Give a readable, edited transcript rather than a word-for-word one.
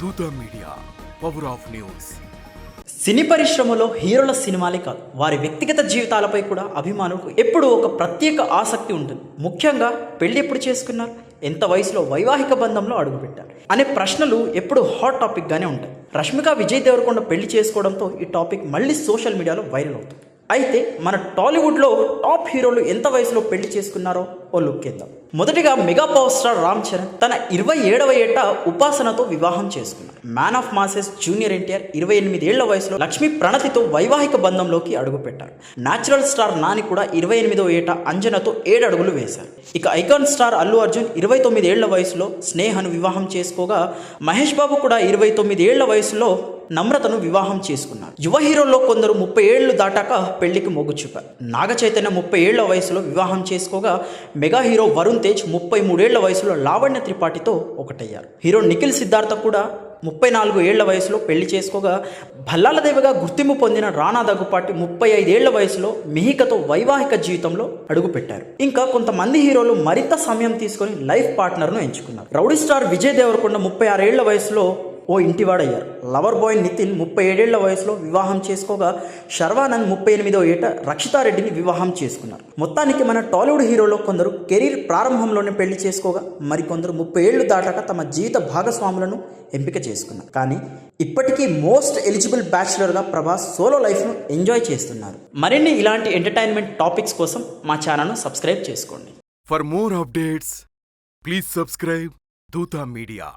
దూత media, power of news. సినీ పరిశ్రమలో హీరోల సినిమాలే కాదు, వారి వ్యక్తిగత జీవితాలపై కూడా అభిమానులకు ఎప్పుడూ ఒక ప్రత్యేక ఆసక్తి ఉంటుంది. ముఖ్యంగా పెళ్లి ఎప్పుడు చేసుకున్నారు, ఎంత వయసులో వైవాహిక బంధంలో అడుగుపెట్టారు అనే ప్రశ్నలు ఎప్పుడు హాట్ టాపిక్గానే ఉంటాయి. రష్మిక విజయ్ దేవరకొండ పెళ్లి చేసుకోవడంతో ఈ టాపిక్ మళ్ళీ సోషల్ మీడియాలో వైరల్ అవుతుంది. అయితే మన టాలీవుడ్లో టాప్ హీరోలు ఎంత వయసులో పెళ్లి చేసుకున్నారో ఓ లుక్ ఇద్దాం. మొదటిగా mega power star Ram Charan తన 27వ ఏట ఉపాసనతో వివాహం చేసుకున్నారు. Man of masses junior NTR 28 ఏళ్ల వయసులో లక్ష్మీ ప్రణతితో వైవాహిక బంధంలోకి అడుగుపెట్టారు. న్యాచురల్ స్టార్ నాని కూడా 28వ ఏట అంజనతో 7 అడుగులు వేశారు. ఇక ఐకాన్ స్టార్ అల్లు అర్జున్ 29 ఏళ్ల వయసులో స్నేహను వివాహం చేసుకోగా, మహేష్ బాబు కూడా 29 ఏళ్ల వయసులో నమ్రతను వివాహం చేసుకున్నారు. యువ హీరోల్లో కొందరు 30 ఏళ్లు దాటాక పెళ్లికి మొగ్గు చూపారు. నాగ చైతన్య 30 ఏళ్ల వయసులో వివాహం చేసుకోగా, మెగా హీరో వరుణ్ తేజ్ 33 ఏళ్ల వయసులో లావణ్య త్రిపాఠితో ఒకటయ్యారు. హీరో నిఖిల్ సిద్ధార్థ కూడా 34 ఏళ్ల వయసులో పెళ్లి చేసుకోగా, భల్లాల దేవిగా గుర్తింపు పొందిన రానా దగ్గుపాటి 35 ఏళ్ల వయసులో మిహికతో వైవాహిక జీవితంలో అడుగుపెట్టారు. ఇంకా కొంతమంది హీరోలు మరింత సమయం తీసుకొని లైఫ్ పార్ట్నర్ను ఎంచుకున్నారు. రౌడీ స్టార్ విజయ్ దేవరకొండ 36 ఏళ్ల వయసులో ఓ ఇంటివాడయ్యారు. లవర్ బాయ్ నితిన్ 37 ఏళ్ల వయసులో వివాహం చేసుకోగా, శర్వానంద్ 38వ ఏట రక్షితారెడ్డిని వివాహం చేసుకున్నారు. మొత్తానికి మన టాలీవుడ్ హీరోలో కొందరు కెరీర్ ప్రారంభంలోనే పెళ్లి చేసుకోగా, మరికొందరు 30 ఏళ్లు దాటాక తమ జీవిత భాగస్వాములను ఎంపిక చేసుకున్నారు. కానీ ఇప్పటికీ మోస్ట్ ఎలిజిబుల్ బ్యాచులర్గా ప్రభాస్ సోలో లైఫ్ను ఎంజాయ్ చేస్తున్నారు. మరిన్ని ఇలాంటి ఎంటర్టైన్మెంట్ టాపిక్స్ కోసం మా ఛానల్ను సబ్స్క్రైబ్ చేసుకోండి. For more updates please subscribe దూత మీడియా.